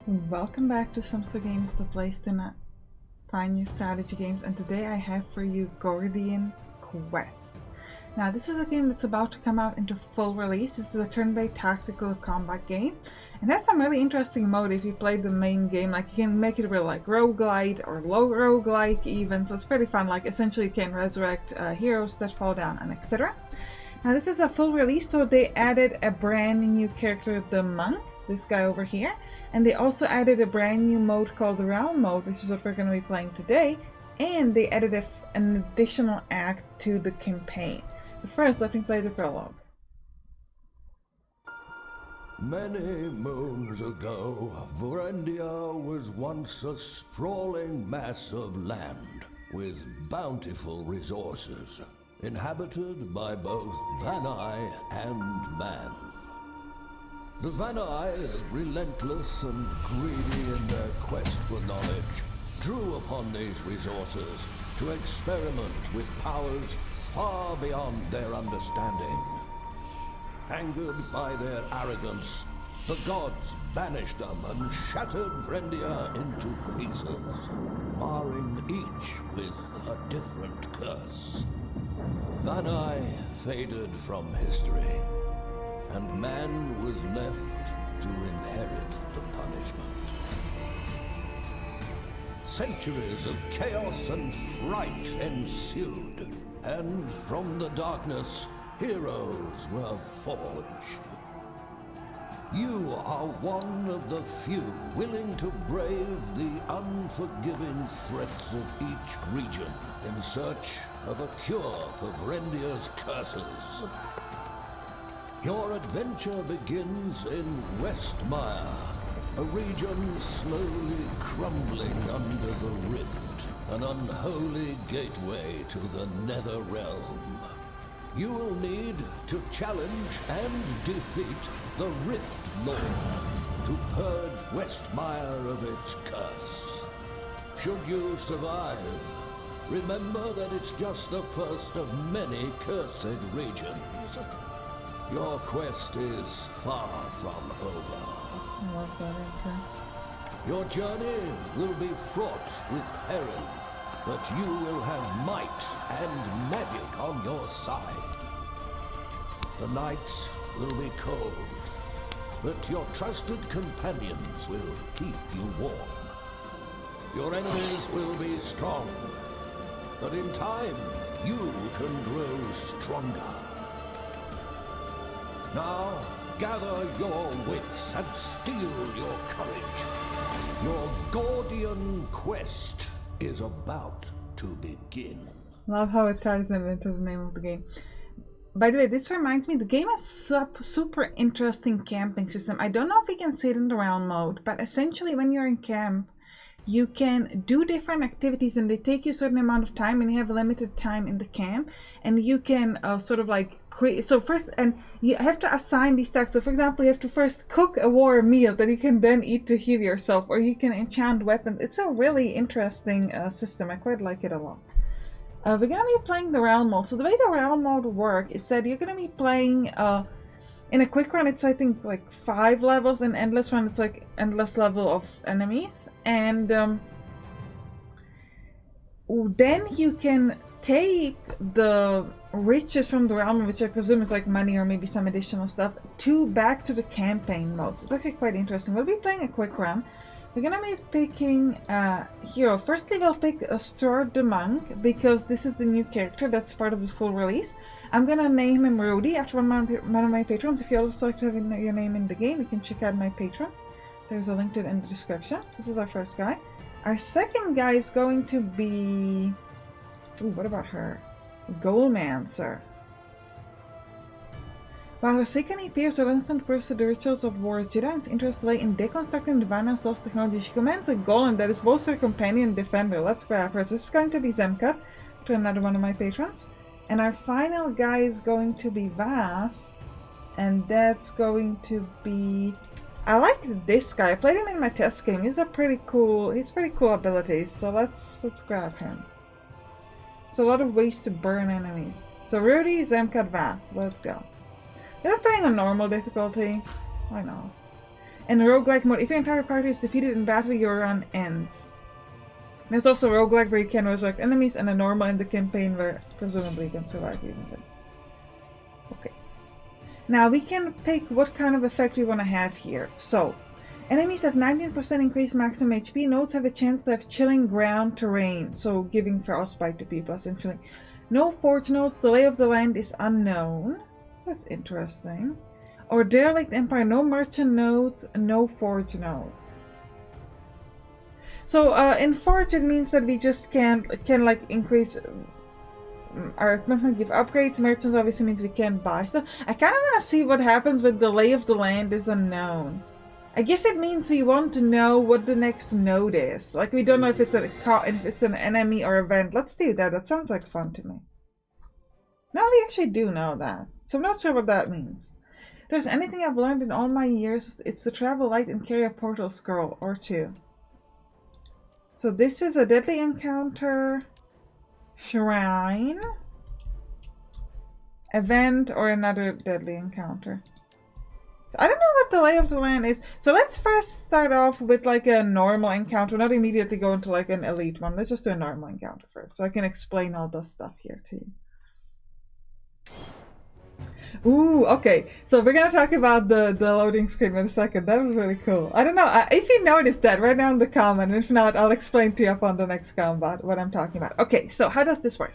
Welcome back to Sampstra Games, the place to find new strategy games, and today I have for you Gordian Quest. Now this is a game that's about to come out into full release. This is a turn-based tactical combat game, and has some really interesting mode if you play the main game. Like you can make it real like roguelite or low roguelike even, so it's pretty fun. Like essentially you can resurrect heroes that fall down and etc. Now this is a full release, so they added a brand new character, the monk, this guy over here, and they also added a brand new mode called the Realm mode, which is what we're going to be playing today, and they added an additional act to the campaign. But first, let me play the prologue. Many moons ago, Varendia was once a sprawling mass of land with bountiful resources, inhabited by both Vanai and man. The Vanai, relentless and greedy in their quest for knowledge, drew upon these resources to experiment with powers far beyond their understanding. Angered by their arrogance, the gods banished them and shattered Varendia into pieces, marring each with a different curse. Vanai faded from history, and man was left to inherit the punishment. Centuries of chaos and fright ensued, and from the darkness, heroes were forged. You are one of the few willing to brave the unforgiving threats of each region in search of a cure for Varendia's curses. Your adventure begins in Westmire, a region slowly crumbling under the rift, an unholy gateway to the Nether Realm. You will need to challenge and defeat the Rift Lord to purge Westmire of its curse. Should you survive, remember that it's just the first of many cursed regions. Your quest is far from over. I love that intro. Your journey will be fraught with peril, but you will have might and magic on your side. The nights will be cold, but your trusted companions will keep you warm. Your enemies will be strong, but in time, you can grow stronger. Now, gather your wits and steel your courage. Your Gordian Quest is about to begin. Love how it ties into the name of the game. By the way, this reminds me, the game has super interesting camping system. I don't know if we can see it in the Realm mode, but essentially when you're in camp, you can do different activities and they take you a certain amount of time, and you have limited time in the camp, and you can sort of like create. So first, and you have to assign these tasks. So for example, you have to first cook a war meal that you can then eat to heal yourself, or you can enchant weapons. It's a really interesting system. I quite like it a lot. We're gonna be playing the Realm mode. So the way the Realm mode works is that you're gonna be playing in a quick run, it's I think like 5 levels. In endless run, it's like endless level of enemies, and then you can take the riches from the Realm, which I presume is like money or maybe some additional stuff, back to the campaign mode. So it's actually quite interesting. We'll be playing a quick run. We're gonna be picking a hero. Firstly, we'll pick Stuart the Monk, because this is the new character that's part of the full release. I'm gonna name him Rudy after one of my patrons. If you also like to have your name in the game, you can check out my Patreon. There's a link to it in the description. This is our first guy. Our second guy is going to be... Ooh, what about her? Goalmancer. While her second appears with instant burst to the rituals of wars, Jedi's interest lay in deconstructing the Vanna's lost technology. She commands a golem that is both her companion and defender. Let's grab her. This is going to be Zemkat, to another one of my patrons. And our final guy is going to be Vas, and that's going to be... I like this guy. I played him in my test game. He's pretty cool abilities, so let's grab him. So a lot of ways to burn enemies. So Rudy, Zemkat, Vas. Let's go. We're playing on normal difficulty. Why not? And roguelike mode, if your entire party is defeated in battle, your run ends. There's also roguelike where you can resurrect enemies, and a normal in the campaign where presumably you can survive even this. Okay. Now we can pick what kind of effect we want to have here. So, enemies have 19% increased maximum HP. Nodes have a chance to have chilling ground terrain, so giving frostbite to people essentially. No forge nodes. The lay of the land is unknown. That's interesting. Or derelict empire. No merchant nodes. No forge nodes. So in forge it means that we just can like increase our equipment, give upgrades. Merchants obviously means we can't buy stuff. I kind of want to see what happens with the lay of the land is unknown. I guess it means we want to know what the next node is. Like we don't know if it's an enemy or event. Let's do that. That sounds like fun to me. Now we actually do know that. So I'm not sure what that means. If there's anything I've learned in all my years, it's to travel light and carry a portal scroll or two. So this is a deadly encounter, shrine, event, or another deadly encounter. So I don't know what the lay of the land is. So let's first start off with like a normal encounter, not immediately go into like an elite one. Let's just do a normal encounter first, so I can explain all the stuff here to you. Ooh, okay. So we're gonna talk about the loading screen in a second. That was really cool. I don't know if you noticed that right now in the comment. If not, I'll explain to you up on the next combat what I'm talking about. Okay, so how does this work?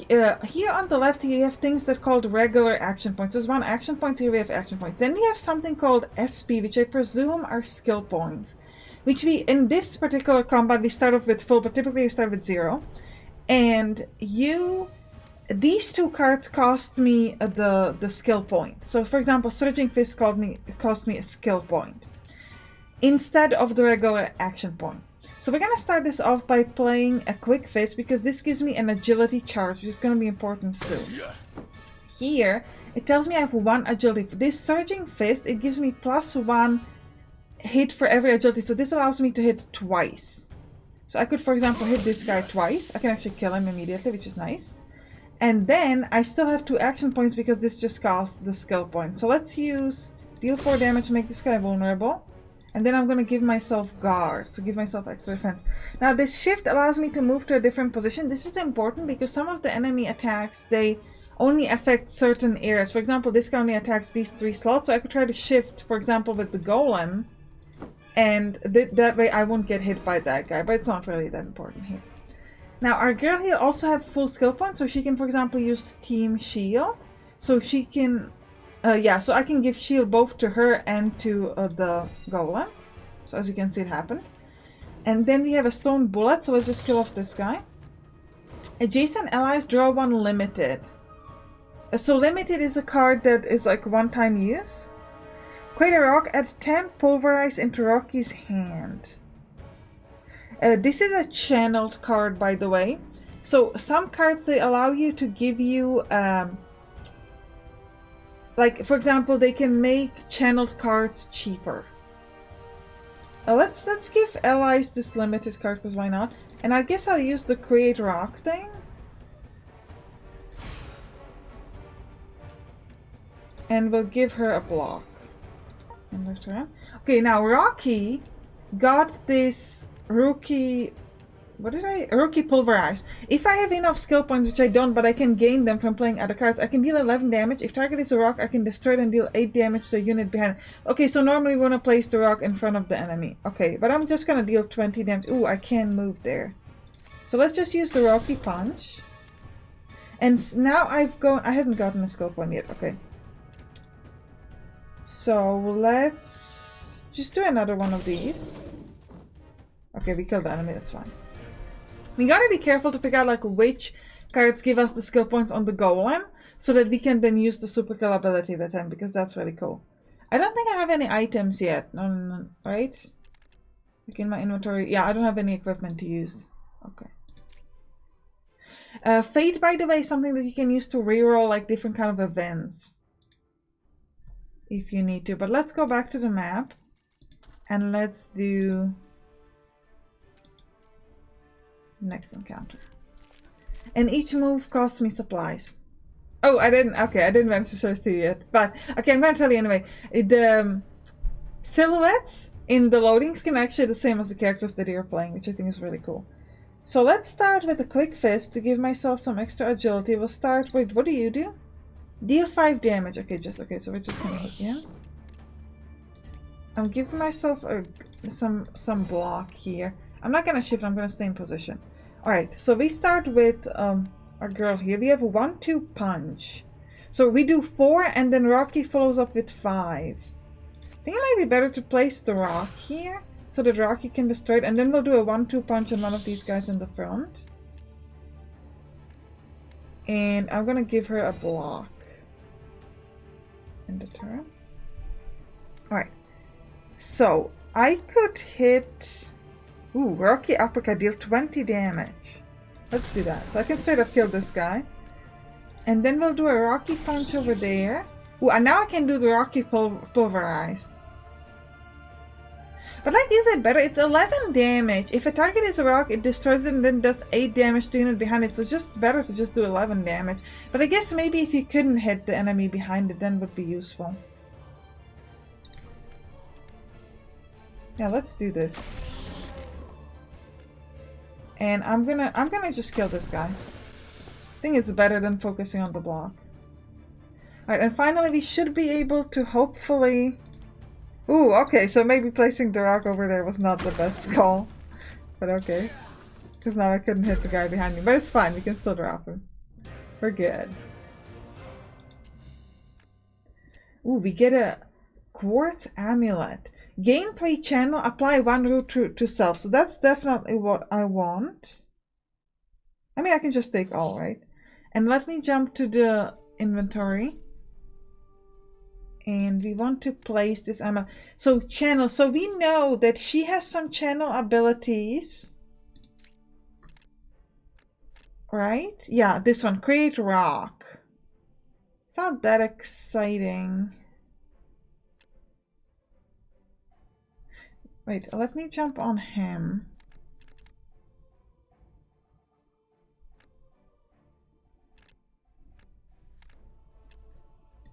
Here on the left, you have things that are called regular action points. There's one action point. Here we have action points. Then we have something called SP, which I presume are skill points. Which we, in this particular combat, we start off with full, but typically we start with 0. And these two cards cost me the skill point. So for example, Surging Fist cost me a skill point instead of the regular action point. So we're gonna start this off by playing a Quick Fist because this gives me an agility charge, which is gonna be important soon. Here, it tells me I have 1 agility. For this Surging Fist, it gives me +1 hit for every agility. So this allows me to hit twice. So I could, for example, hit this guy twice. I can actually kill him immediately, which is nice. And then I still have 2 action points because this just costs the skill point. So let's use deal 4 damage to make this guy vulnerable. And then I'm going to give myself guard, so give myself extra defense. Now this shift allows me to move to a different position. This is important because some of the enemy attacks, they only affect certain areas. For example, this guy only attacks these 3 slots. So I could try to shift, for example, with the golem. And that way I won't get hit by that guy. But it's not really that important here. Now our girl here also have full skill points. So she can, for example, use Team Shield. So she can... so I can give shield both to her and to the golem. So as you can see, it happened. And then we have a stone bullet, so let's just kill off this guy. Adjacent allies draw 1 limited. So limited is a card that is like one-time use. Create a rock, add 10 pulverize into Rocky's hand. This is a channeled card, by the way. So some cards, they allow you to give you... like, for example, they can make channeled cards cheaper. Let's give allies this limited card, because why not? And I guess I'll use the create rock thing. And we'll give her a block. Okay, now Rocky got this rookie... Rookie Pulverize. If I have enough skill points, which I don't, but I can gain them from playing other cards, I can deal 11 damage. If target is a rock, I can destroy it and deal 8 damage to a unit behind. Okay, so normally we want to place the rock in front of the enemy. Okay, but I'm just gonna deal 20 damage. Ooh, I can't move there. So let's just use the Rocky Punch. And now I haven't gotten a skill point yet. Okay. So let's just do another one of these. Okay, we killed the enemy, that's fine. We gotta be careful to figure out like which cards give us the skill points on the golem, so that we can then use the super kill ability with him, because that's really cool. I don't think I have any items yet. No, right? Like in my inventory. Yeah, I don't have any equipment to use. Okay. Fate, by the way, is something that you can use to reroll like different kind of events. If you need to. But let's go back to the map. And let's do... next encounter. And each move costs me supplies. Oh, I didn't manage to show it to you yet. But, okay, I'm going to tell you anyway. silhouettes in the loading screen are actually the same as the characters that you're playing, which I think is really cool. So let's start with a quick fist to give myself some extra agility. We'll start with, what do you do? Deal 5 damage. Okay, so we're just gonna hit you. I'm giving myself some block here. I'm not gonna shift, I'm gonna stay in position. Alright, so we start with our girl here. We have a 1-2 punch. So we do 4 and then Rocky follows up with 5. I think it might be better to place the rock here so that Rocky can destroy it, and then we'll do a 1-2 punch on one of these guys in the front. And I'm gonna give her a block in the turn. Alright. So I could hit Rocky uppercut, deal 20 damage. Let's do that. So I can straight up kill this guy. And then we'll do a Rocky punch over there. And now I can do the Rocky pulverize. But like, is it better? It's 11 damage. If a target is a rock, it destroys it and then does 8 damage to the unit behind it. So it's just better to just do 11 damage. But I guess maybe if you couldn't hit the enemy behind it, then would be useful. Yeah, let's do this. And I'm gonna just kill this guy. I think it's better than focusing on the block. Alright, and finally we should be able to hopefully... Ooh, okay, so maybe placing the rock over there was not the best call. But okay. Because now I couldn't hit the guy behind me. But it's fine, we can still drop him. We're good. Ooh, we get a quartz amulet. Gain 3 channel, apply 1 root to self. So that's definitely what I want. I mean, I can just take all, right? And let me jump to the inventory. And we want to place this amulet. So channel. So we know that she has some channel abilities. Right? Yeah, this one. Create rock. It's not that exciting. Wait, let me jump on him.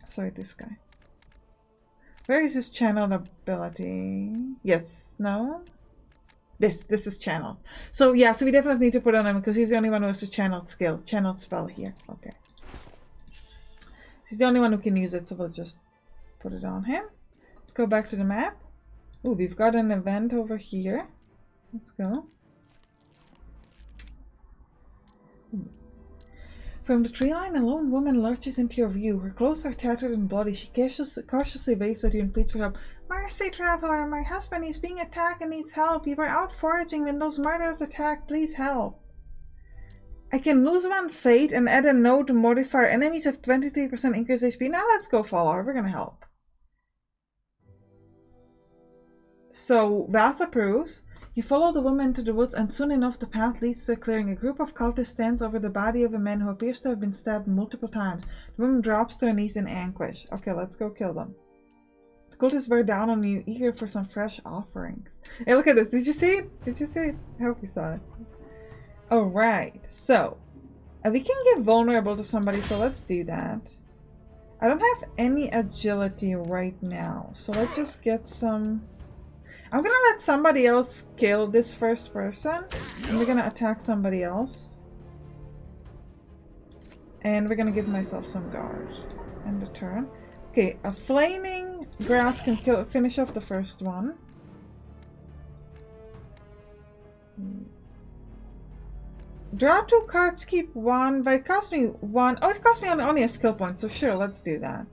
Sorry, this guy. Where is his channel ability? Yes, no? This is channel. So yeah, so we definitely need to put on him because he's the only one who has a channeled skill, channeled spell here. Okay. He's the only one who can use it, so we'll just put it on him. Let's go back to the map. Ooh, we've got an event over here. Let's go. From the tree line, a lone woman lurches into your view. Her clothes are tattered and bloody. She cautiously waves at you and pleads for help. Mercy, traveler! My husband is being attacked and needs help. We were out foraging when those murderers attacked. Please help. I can lose 1 fate and add a note modifier. Enemies have 23% increased HP. Now let's go follow her. We're gonna help. So, Vas approves. You follow the woman into the woods, and soon enough the path leads to a clearing. A group of cultists stands over the body of a man who appears to have been stabbed multiple times. The woman drops to her knees in anguish. Okay, let's go kill them. The cultists bear down on you, eager for some fresh offerings. Hey, look at this. Did you see it? Did you see it? I hope you saw it. Alright, so we can get vulnerable to somebody, so let's do that. I don't have any agility right now, so let's just get some... I'm gonna let somebody else kill this first person, and we're gonna attack somebody else. And we're gonna give myself some guard. End the turn. Okay, a flaming grass can finish off the first one. Draw 2 cards, keep 1, but it cost me 1. Oh, it cost me only a skill point, so sure, let's do that.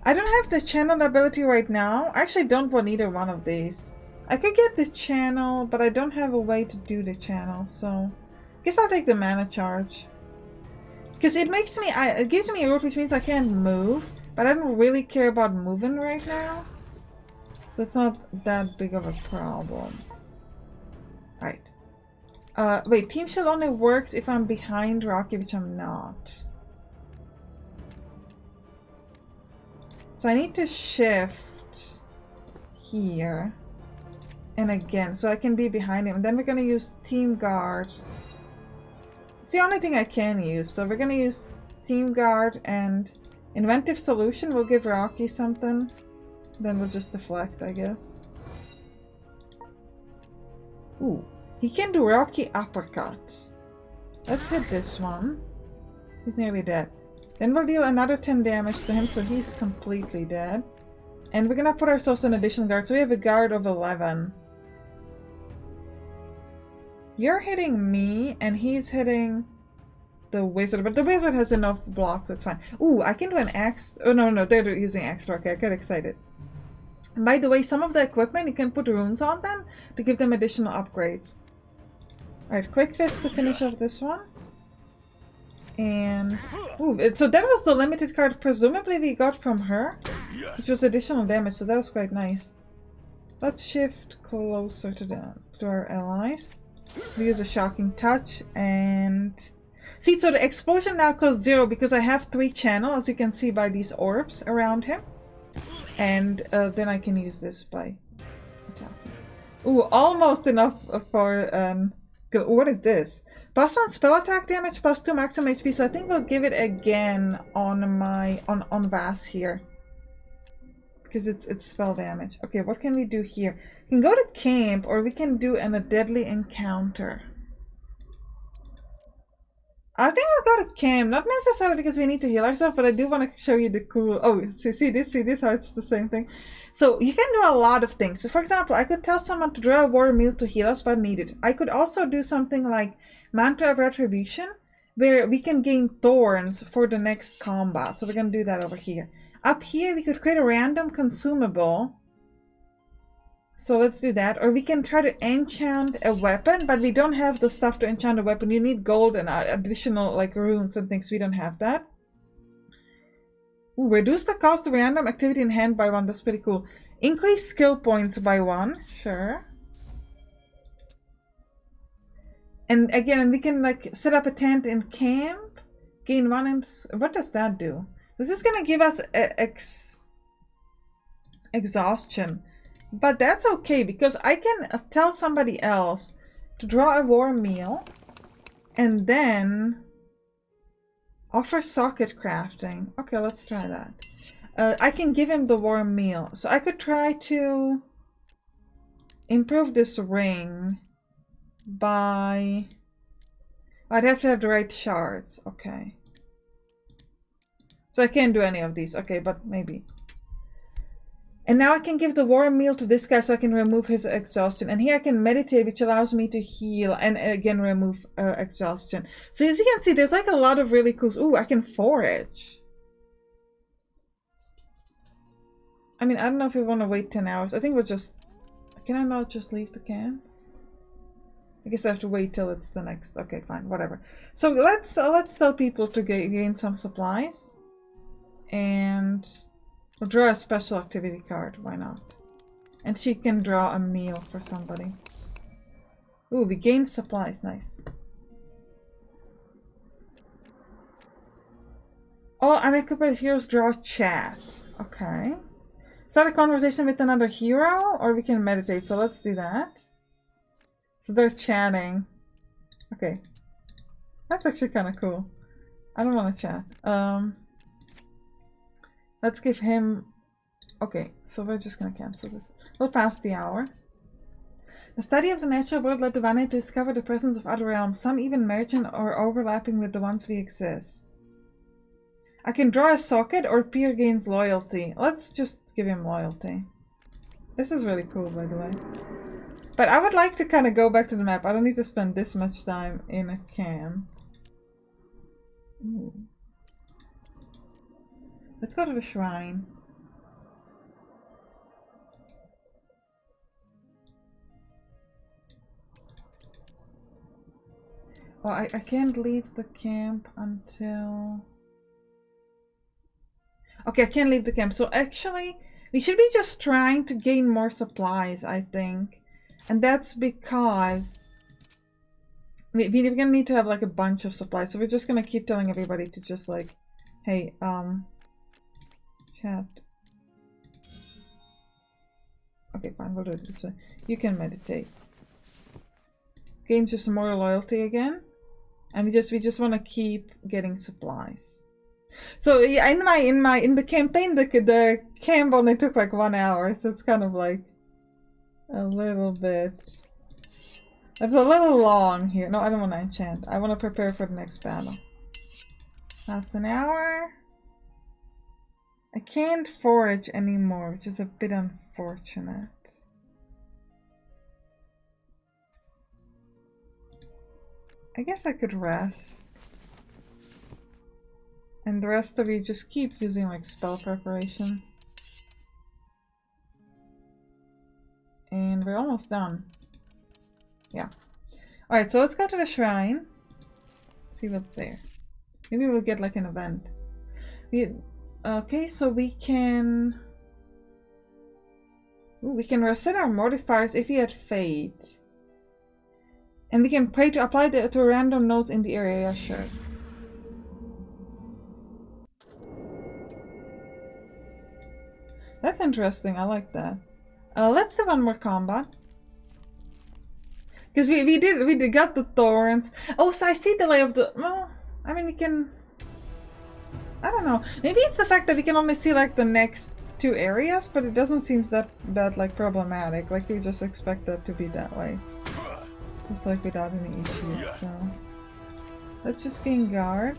I don't have the channel ability right now. I actually don't want either one of these. I could get the channel, but I don't have a way to do the channel, so I guess I'll take the mana charge. Because it makes me, it gives me a route, which means I can't move, but I don't really care about moving right now. So it's not that big of a problem. Right. Wait, Team Shield only works if I'm behind Rocky, which I'm not. So I need to shift here and again so I can be behind him. And then we're going to use Team Guard. It's the only thing I can use. So we're going to use Team Guard and Inventive Solution will give Rocky something. then we'll just deflect, I guess. Ooh, he can do Rocky Uppercut. Let's hit this one. He's nearly dead. Then we'll deal another 10 damage to him, so he's completely dead. And we're gonna put ourselves an additional guard, so we have a guard of 11. You're hitting me, and he's hitting the wizard, but the wizard has enough blocks, that's fine. Ooh, I can do an axe. Oh, no, they're using extra. Okay, I got excited. And by the way, some of the equipment, you can put runes on them to give them additional upgrades. Alright, quick fist to finish off this one. And ooh, so that was the limited card presumably we got from her, which was additional damage, so that was quite nice. Let's shift closer to our allies. We use a shocking touch and see, so the explosion now costs 0 because I have 3 channel, as you can see by these orbs around him. And then I can use this by attacking. Ooh, almost enough for what is this? +1 spell attack damage, +2 maximum HP, so I think we'll give it again on my on Vass here. Because it's spell damage. Okay, what can we do here? We can go to camp, or we can do a deadly encounter. I think we'll go to camp, not necessarily because we need to heal ourselves, but I do want to show you the cool... Oh, see this, how it's the same thing. So you can do a lot of things. So for example, I could tell someone to draw a war meal to heal us, but needed. I could also do something like Mantra of Retribution, where we can gain thorns for the next combat. So we're going to do that over here. Up here, we could create a random consumable. So let's do that. Or we can try to enchant a weapon, but we don't have the stuff to enchant a weapon. You need gold and additional like runes and things. We don't have that. Ooh, reduce the cost of random activity in hand by 1. That's pretty cool. Increase skill points by 1. Sure. And again, we can like set up a tent in camp. Gain 1 and... What does that do? This is going to give us exhaustion. But that's okay, because I can tell somebody else to draw a war meal and then offer socket crafting. Okay, let's try that. I can give him the war meal. So I could try to improve this ring by... I'd have to have the right shards. Okay. So I can't do any of these. Okay, but maybe. And now I can give the war meal to this guy so I can remove his exhaustion. And here I can meditate, which allows me to heal and again remove exhaustion. So as you can see, there's like a lot of really cool... Ooh, I can forage. I mean, I don't know if we want to wait 10 hours. I think we'll just... Can I not just leave the camp? I guess I have to wait till it's the next... Okay, fine, whatever. So let's tell people to gain some supplies. And... We'll draw a special activity card, why not? And she can draw a meal for somebody. Ooh, we gained supplies, nice. All unoccupied heroes draw chat. Okay. Start a conversation with another hero, or we can meditate, so let's do that. So they're chatting. Okay. That's actually kind of cool. I don't want to chat. Let's give him... Okay, so we're just gonna cancel this. We'll pass the hour. The study of the natural world led Divine to discover the presence of other realms, some even merging or overlapping with the ones we exist. I can draw a socket, or peer gains loyalty. Let's just give him loyalty. This is really cool, by the way. But I would like to kind of go back to the map. I don't need to spend this much time in a camp. Ooh. Let's go to the shrine. Well, I can't leave the camp until... Okay, I can't leave the camp. So actually, we should be just trying to gain more supplies, I think. And that's because we're gonna need to have like a bunch of supplies. So we're just gonna keep telling everybody to just like, hey, chat. Okay, fine, we'll do it this way. You can meditate. Gain just more loyalty again. And we just want to keep getting supplies. So yeah, in the campaign, the camp only took like 1 hour, so it's kind of like a little bit. It's a little long here. No, I don't want to enchant. I want to prepare for the next battle. That's an hour. I can't forage anymore, which is a bit unfortunate. I guess I could rest. And the rest of you just keep using like spell preparation. And we're almost done. Yeah. Alright, so let's go to the shrine. See what's there. Maybe we'll get like an event. Okay, so we can... Ooh, we can reset our modifiers if we had fate. And we can pray to apply to random nodes in the area, yeah, sure. That's interesting, I like that. Let's do one more combat. Because we got the thorns. Oh, so I see the lay of the... Well, I mean, we can... I don't know. Maybe it's the fact that we can only see like the next 2 areas, but it doesn't seem that like problematic. Like you just expect that to be that way. Just like without any issues, so... Let's just gain guard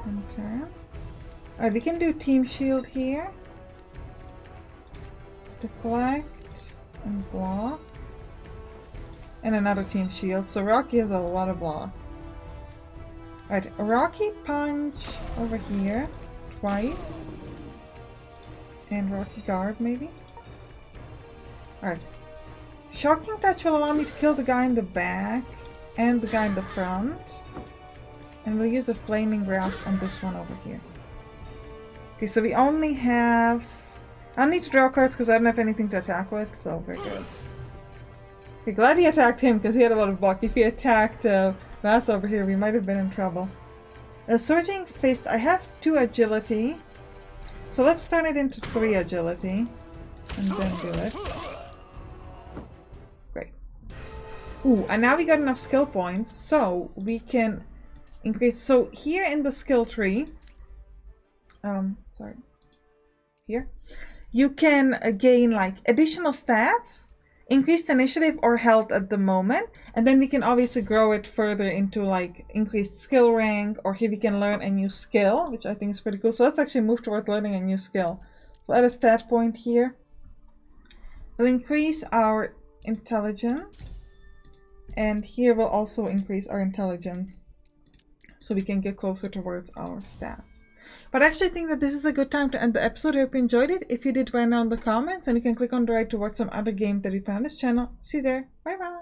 and turn. Alright, we can do team shield here. Deflect and block. And another team shield. So Rocky has a lot of block. Alright, Rocky punch over here twice. And Rocky guard maybe. Alright. Shocking touch will allow me to kill the guy in the back and the guy in the front. And we'll use a flaming grasp on this one over here. Okay, so we only have... I don't need to draw cards because I don't have anything to attack with, so we're good. Okay, glad he attacked him because he had a lot of block. If he attacked Vass over here, we might have been in trouble. Surging Fist, I have 2 agility. So let's turn it into 3 agility. And then do it. Great. Ooh, and now we got enough skill points, so we can increase. So here in the skill tree, sorry, here, you can gain like additional stats, increased initiative or health at the moment, and then we can obviously grow it further into like increased skill rank, or here we can learn a new skill, which I think is pretty cool. So let's actually move towards learning a new skill. So add a stat point here. We'll increase our intelligence, and here we'll also increase our intelligence so we can get closer towards our stats. But I actually think that this is a good time to end the episode. I hope you enjoyed it. If you did, write down in the comments, and you can click on the right to watch some other game that we play on this channel. See you there. Bye bye.